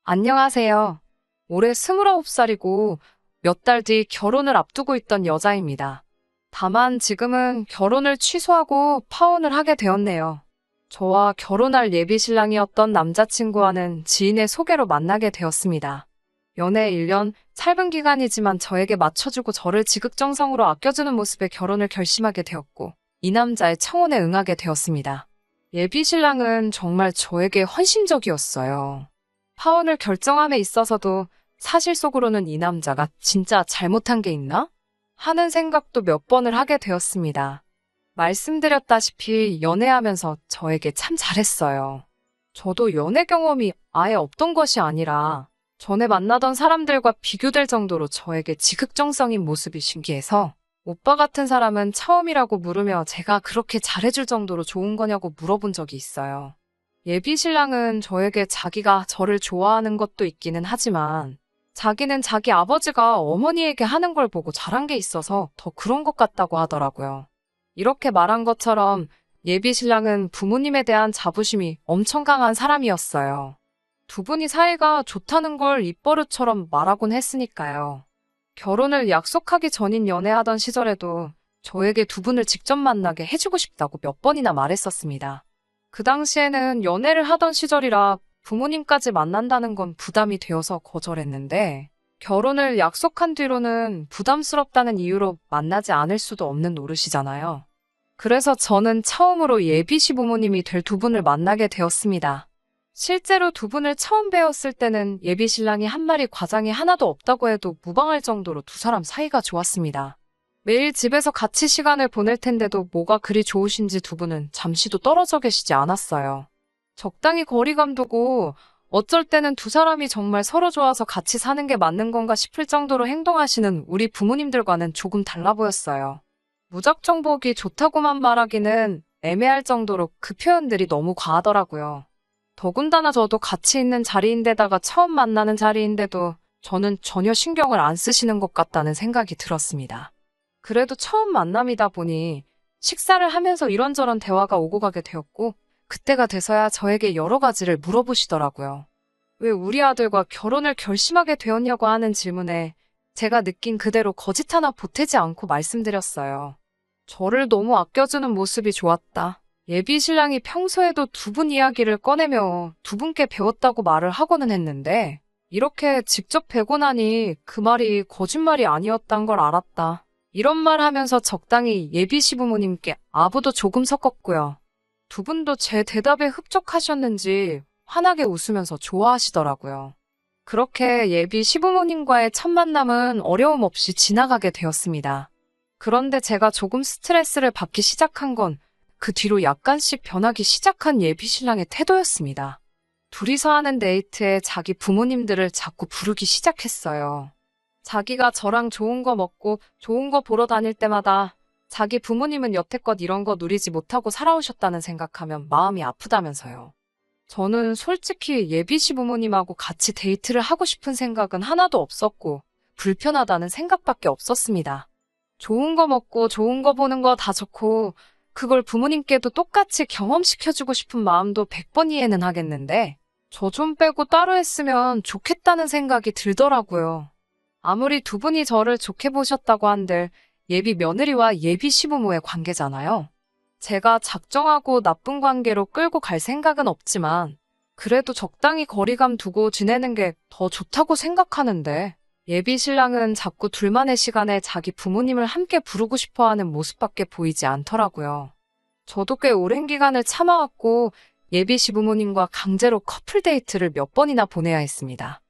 안녕하세요. 올해 29살이고 몇 달 뒤 결혼을 앞두고 있던 여자입니다. 다만 지금은 결혼을 취소하고 파혼을 하게 되었네요. 저와 결혼할 예비 신랑이었던 남자친구와는 지인의 소개로 만나게 되었습니다. 연애 1년, 짧은 기간이지만 저에게 맞춰주고 저를 지극정성으로 아껴주는 모습에 결혼을 결심하게 되었고, 이 남자의 청혼에 응하게 되었습니다. 예비 신랑은 정말 저에게 헌신적이었어요. 파혼을 결정함에 있어서도 사실 속으로는 이 남자가 진짜 잘못한 게 있나? 하는 생각도 몇 번을 하게 되었습니다. 말씀드렸다시피 연애하면서 저에게 참 잘했어요. 저도 연애 경험이 아예 없던 것이 아니라 전에 만나던 사람들과 비교될 정도로 저에게 지극정성인 모습이 신기해서 오빠 같은 사람은 처음이라고 물으며 제가 그렇게 잘해줄 정도로 좋은 거냐고 물어본 적이 있어요. 예비 신랑은 저에게 자기가 저를 좋아하는 것도 있기는 하지만 자기는 자기 아버지가 어머니에게 하는 걸 보고 잘한 게 있어서 더 그런 것 같다고 하더라고요. 이렇게 말한 것처럼 예비 신랑은 부모님에 대한 자부심이 엄청 강한 사람이었어요. 두 분이 사이가 좋다는 걸 입버릇처럼 말하곤 했으니까요. 결혼을 약속하기 전인 연애하던 시절에도 저에게 두 분을 직접 만나게 해주고 싶다고 몇 번이나 말했었습니다. 그 당시에는 연애를 하던 시절이라 부모님까지 만난다는 건 부담이 되어서 거절했는데 결혼을 약속한 뒤로는 부담스럽다는 이유로 만나지 않을 수도 없는 노릇이잖아요. 그래서 저는 처음으로 예비 시부모님이 될 두 분을 만나게 되었습니다. 실제로 두 분을 처음 뵈었을 때는 예비 신랑이 한 말이 과장이 하나도 없다고 해도 무방할 정도로 두 사람 사이가 좋았습니다. 매일 집에서 같이 시간을 보낼 텐데도 뭐가 그리 좋으신지 두 분은 잠시도 떨어져 계시지 않았어요. 적당히 거리감 두고 어쩔 때는 두 사람이 정말 서로 좋아서 같이 사는 게 맞는 건가 싶을 정도로 행동하시는 우리 부모님들과는 조금 달라 보였어요. 무작정 보기 좋다고만 말하기는 애매할 정도로 그 표현들이 너무 과하더라고요. 더군다나 저도 같이 있는 자리인데다가 처음 만나는 자리인데도 저는 전혀 신경을 안 쓰시는 것 같다는 생각이 들었습니다. 그래도 처음 만남이다 보니 식사를 하면서 이런저런 대화가 오고 가게 되었고 그때가 돼서야 저에게 여러 가지를 물어보시더라고요. 왜 우리 아들과 결혼을 결심하게 되었냐고 하는 질문에 제가 느낀 그대로 거짓 하나 보태지 않고 말씀드렸어요. 저를 너무 아껴주는 모습이 좋았다. 예비 신랑이 평소에도 두 분 이야기를 꺼내며 두 분께 배웠다고 말을 하고는 했는데 이렇게 직접 뵈고 나니 그 말이 거짓말이 아니었단 걸 알았다. 이런 말 하면서 적당히 예비 시부모님께 아부도 조금 섞었고요. 두 분도 제 대답에 흡족하셨는지 환하게 웃으면서 좋아하시더라고요. 그렇게 예비 시부모님과의 첫 만남은 어려움 없이 지나가게 되었습니다. 그런데 제가 조금 스트레스를 받기 시작한 건 그 뒤로 약간씩 변하기 시작한 예비 신랑의 태도였습니다. 둘이서 하는 데이트에 자기 부모님들을 자꾸 부르기 시작했어요. 자기가 저랑 좋은 거 먹고 좋은 거 보러 다닐 때마다 자기 부모님은 여태껏 이런 거 누리지 못하고 살아오셨다는 생각하면 마음이 아프다면서요. 저는 솔직히 예비 시부모님하고 같이 데이트를 하고 싶은 생각은 하나도 없었고 불편하다는 생각밖에 없었습니다. 좋은 거 먹고 좋은 거 보는 거 다 좋고 그걸 부모님께도 똑같이 경험시켜주고 싶은 마음도 100번 이해는 하겠는데 저 좀 빼고 따로 했으면 좋겠다는 생각이 들더라고요. 아무리 두 분이 저를 좋게 보셨다고 한들 예비 며느리와 예비 시부모의 관계잖아요. 제가 작정하고 나쁜 관계로 끌고 갈 생각은 없지만 그래도 적당히 거리감 두고 지내는 게 더 좋다고 생각하는데 예비 신랑은 자꾸 둘만의 시간에 자기 부모님을 함께 부르고 싶어하는 모습밖에 보이지 않더라고요. 저도 꽤 오랜 기간을 참아왔고 예비 시부모님과 강제로 커플 데이트를 몇 번이나 보내야 했습니다.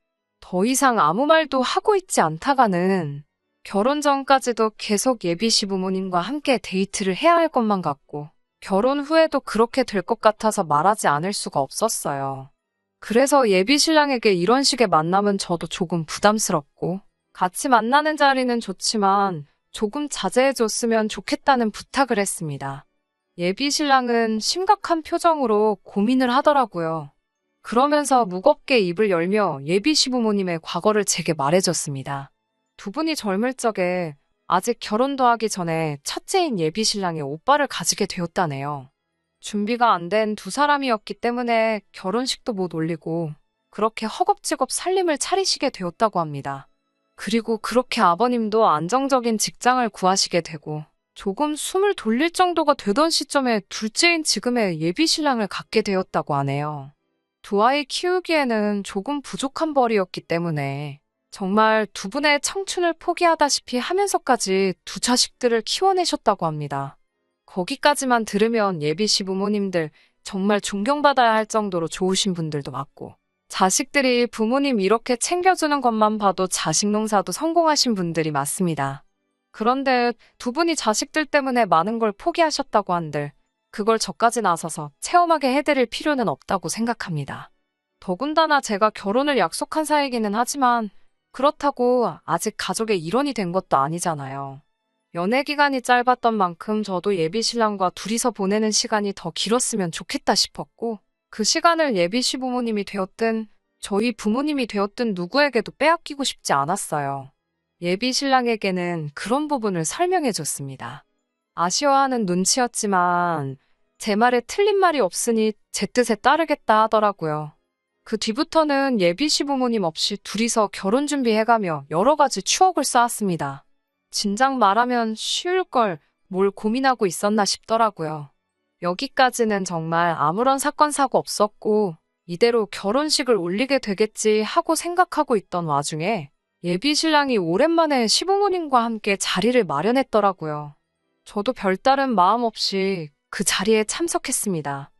더 이상 아무 말도 하고 있지 않다가는 결혼 전까지도 계속 예비 시부모님과 함께 데이트를 해야 할 것만 같고 결혼 후에도 그렇게 될 것 같아서 말하지 않을 수가 없었어요. 그래서 예비 신랑에게 이런 식의 만남은 저도 조금 부담스럽고 같이 만나는 자리는 좋지만 조금 자제해줬으면 좋겠다는 부탁을 했습니다. 예비 신랑은 심각한 표정으로 고민을 하더라고요. 그러면서 무겁게 입을 열며 예비 시부모님의 과거를 제게 말해줬습니다. 두 분이 젊을 적에 아직 결혼도 하기 전에 첫째인 예비 신랑의 오빠를 가지게 되었다네요. 준비가 안 된 두 사람이었기 때문에 결혼식도 못 올리고 그렇게 허겁지겁 살림을 차리시게 되었다고 합니다. 그리고 그렇게 아버님도 안정적인 직장을 구하시게 되고 조금 숨을 돌릴 정도가 되던 시점에 둘째인 지금의 예비 신랑을 갖게 되었다고 하네요. 두 아이 키우기에는 조금 부족한 벌이었기 때문에 정말 두 분의 청춘을 포기하다시피 하면서까지 두 자식들을 키워내셨다고 합니다. 거기까지만 들으면 예비 시부모님들 정말 존경받아야 할 정도로 좋으신 분들도 많고 자식들이 부모님 이렇게 챙겨주는 것만 봐도 자식 농사도 성공하신 분들이 많습니다. 그런데 두 분이 자식들 때문에 많은 걸 포기하셨다고 한들 그걸 저까지 나서서 체험하게 해드릴 필요는 없다고 생각합니다. 더군다나 제가 결혼을 약속한 사이기는 하지만 그렇다고 아직 가족의 일원이 된 것도 아니잖아요. 연애 기간이 짧았던 만큼 저도 예비 신랑과 둘이서 보내는 시간이 더 길었으면 좋겠다 싶었고 그 시간을 예비 시부모님이 되었든 저희 부모님이 되었든 누구에게도 빼앗기고 싶지 않았어요. 예비 신랑에게는 그런 부분을 설명해 줬습니다. 아쉬워하는 눈치였지만 제 말에 틀린 말이 없으니 제 뜻에 따르겠다 하더라고요. 그 뒤부터는 예비 시부모님 없이 둘이서 결혼 준비해가며 여러 가지 추억을 쌓았습니다. 진작 말하면 쉬울 걸 뭘 고민하고 있었나 싶더라고요. 여기까지는 정말 아무런 사건 사고 없었고 이대로 결혼식을 올리게 되겠지 하고 생각하고 있던 와중에 예비 신랑이 오랜만에 시부모님과 함께 자리를 마련했더라고요. 저도 별다른 마음 없이 그 자리에 참석했습니다.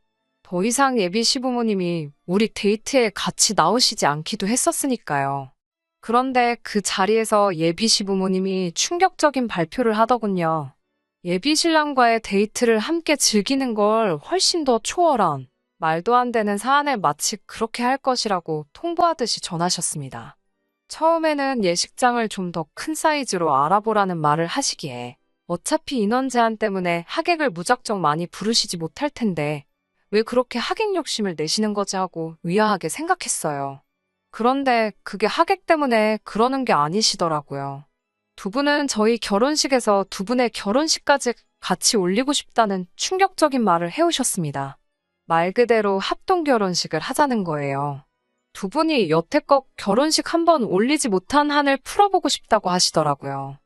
더 이상 예비 시부모님이 우리 데이트에 같이 나오시지 않기도 했었으니까요. 그런데 그 자리에서 예비 시부모님이 충격적인 발표를 하더군요. 예비 신랑과의 데이트를 함께 즐기는 걸 훨씬 더 초월한 말도 안 되는 사안을 마치 그렇게 할 것이라고 통보하듯이 전하셨습니다. 처음에는 예식장을 좀 더 큰 사이즈로 알아보라는 말을 하시기에 어차피 인원 제한 때문에 하객을 무작정 많이 부르시지 못할 텐데 왜 그렇게 하객 욕심을 내시는 거지 하고 의아하게 생각했어요. 그런데 그게 하객 때문에 그러는 게 아니시더라고요. 두 분은 저희 결혼식에서 두 분의 결혼식까지 같이 올리고 싶다는 충격적인 말을 해오셨습니다. 말 그대로 합동 결혼식을 하자는 거예요. 두 분이 여태껏 결혼식 한 번 올리지 못한 한을 풀어보고 싶다고 하시더라고요.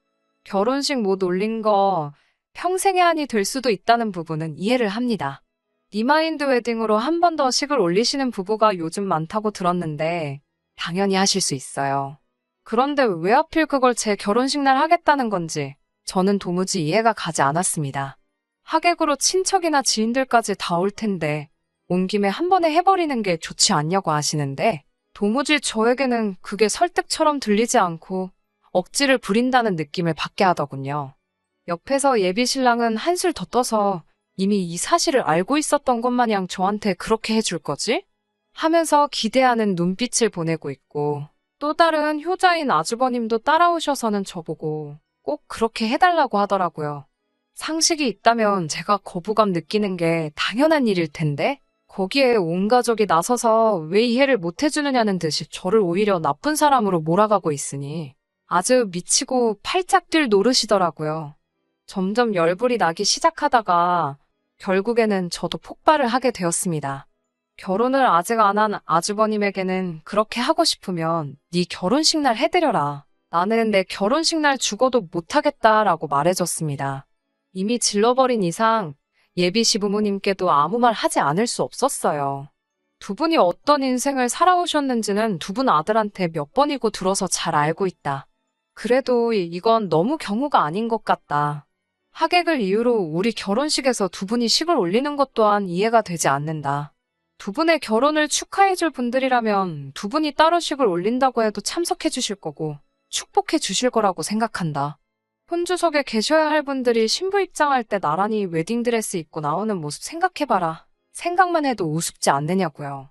결혼식 못 올린 거 평생의 한이 될 수도 있다는 부분은 이해를 합니다. 리마인드 웨딩으로 한 번 더 식을 올리시는 부부가 요즘 많다고 들었는데 당연히 하실 수 있어요. 그런데 왜 하필 그걸 제 결혼식 날 하겠다는 건지 저는 도무지 이해가 가지 않았습니다. 하객으로 친척이나 지인들까지 다 올 텐데 온 김에 한 번에 해버리는 게 좋지 않냐고 하시는데 도무지 저에게는 그게 설득처럼 들리지 않고 억지를 부린다는 느낌을 받게 하더군요. 옆에서 예비 신랑은 한술 더 떠서 이미 이 사실을 알고 있었던 것 마냥 저한테 그렇게 해줄 거지? 하면서 기대하는 눈빛을 보내고 있고 또 다른 효자인 아주버님도 따라오셔서는 저보고 꼭 그렇게 해달라고 하더라고요. 상식이 있다면 제가 거부감 느끼는 게 당연한 일일 텐데 거기에 온 가족이 나서서 왜 이해를 못 해주느냐는 듯이 저를 오히려 나쁜 사람으로 몰아가고 있으니 아주 미치고 팔짝 뛸 노릇이더라고요. 점점 열불이 나기 시작하다가 결국에는 저도 폭발을 하게 되었습니다. 결혼을 아직 안 한 아주버님에게는 그렇게 하고 싶으면 네 결혼식 날 해드려라. 나는 내 결혼식 날 죽어도 못하겠다라고 말해줬습니다. 이미 질러버린 이상 예비 시부모님께도 아무 말 하지 않을 수 없었어요. 두 분이 어떤 인생을 살아오셨는지는 두 분 아들한테 몇 번이고 들어서 잘 알고 있다. 그래도 이건 너무 경우가 아닌 것 같다. 하객을 이유로 우리 결혼식에서 두 분이 식을 올리는 것 또한 이해가 되지 않는다. 두 분의 결혼을 축하해줄 분들이라면 두 분이 따로 식을 올린다고 해도 참석해 주실 거고 축복해 주실 거라고 생각한다. 혼주석에 계셔야 할 분들이 신부 입장할 때 나란히 웨딩드레스 입고 나오는 모습 생각해봐라. 생각만 해도 우습지 않느냐고요.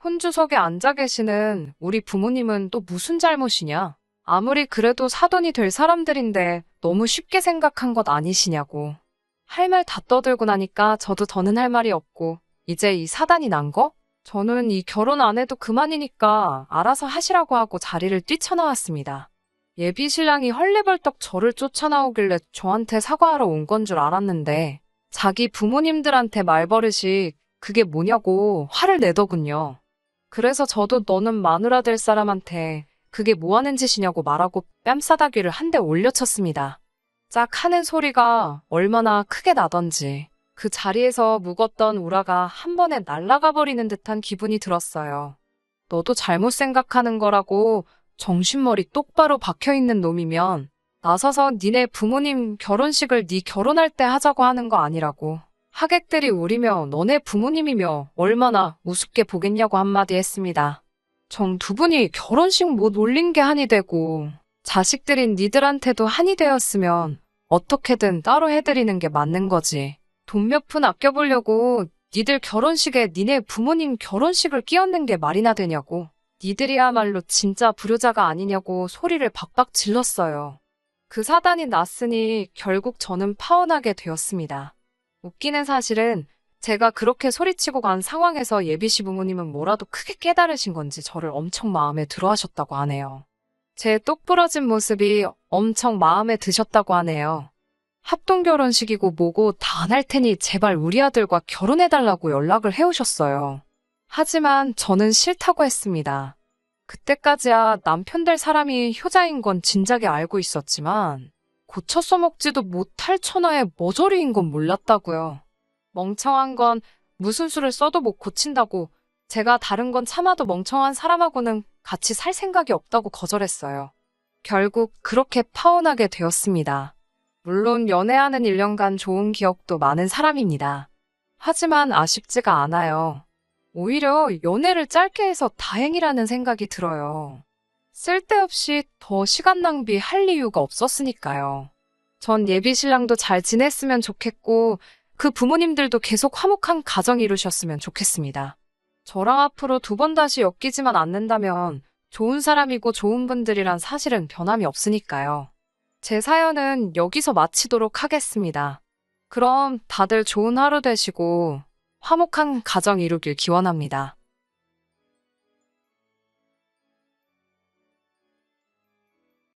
혼주석에 앉아 계시는 우리 부모님은 또 무슨 잘못이냐? 아무리 그래도 사돈이 될 사람들인데 너무 쉽게 생각한 것 아니시냐고. 할 말 다 떠들고 나니까 저도 더는 할 말이 없고 이제 이 사단이 난 거? 저는 이 결혼 안 해도 그만이니까 알아서 하시라고 하고 자리를 뛰쳐나왔습니다. 예비 신랑이 헐레벌떡 저를 쫓아나오길래 저한테 사과하러 온 건 줄 알았는데 자기 부모님들한테 말버릇이 그게 뭐냐고 화를 내더군요. 그래서 저도 너는 마누라 될 사람한테 그게 뭐 하는 짓이냐고 말하고 뺨싸다귀를 한 대 올려쳤습니다. 짝 하는 소리가 얼마나 크게 나던지 그 자리에서 묵었던 우라가 한 번에 날아가 버리는 듯한 기분이 들었어요. 너도 잘못 생각하는 거라고 정신머리 똑바로 박혀있는 놈이면 나서서 니네 부모님 결혼식을 네 결혼할 때 하자고 하는 거 아니라고. 하객들이 우리며 너네 부모님이며 얼마나 우습게 보겠냐고 한마디 했습니다. 정 두 분이 결혼식 못 올린 게 한이 되고 자식들인 니들한테도 한이 되었으면 어떻게든 따로 해드리는 게 맞는 거지. 돈 몇 푼 아껴보려고 니들 결혼식에 니네 부모님 결혼식을 끼얹는 게 말이나 되냐고. 니들이야말로 진짜 불효자가 아니냐고 소리를 박박 질렀어요. 그 사단이 났으니 결국 저는 파혼하게 되었습니다. 웃기는 사실은 제가 그렇게 소리치고 간 상황에서 예비 시부모님은 뭐라도 크게 깨달으신 건지 저를 엄청 마음에 들어 하셨다고 하네요. 제 똑부러진 모습이 엄청 마음에 드셨다고 하네요. 합동 결혼식이고 뭐고 다 안 할 테니 제발 우리 아들과 결혼해달라고 연락을 해오셨어요. 하지만 저는 싫다고 했습니다. 그때까지야 남편 될 사람이 효자인 건 진작에 알고 있었지만 고쳐 써먹지도 못할 처나의 머저리인 건 몰랐다고요. 멍청한 건 무슨 수를 써도 못 고친다고 제가 다른 건 참아도 멍청한 사람하고는 같이 살 생각이 없다고 거절했어요. 결국 그렇게 파혼하게 되었습니다. 물론 연애하는 1년간 좋은 기억도 많은 사람입니다. 하지만 아쉽지가 않아요. 오히려 연애를 짧게 해서 다행이라는 생각이 들어요. 쓸데없이 더 시간 낭비할 이유가 없었으니까요. 전 예비 신랑도 잘 지냈으면 좋겠고 그 부모님들도 계속 화목한 가정 이루셨으면 좋겠습니다. 저랑 앞으로 2번 다시 엮이지만 않는다면 좋은 사람이고 좋은 분들이란 사실은 변함이 없으니까요. 제 사연은 여기서 마치도록 하겠습니다. 그럼 다들 좋은 하루 되시고 화목한 가정 이루길 기원합니다.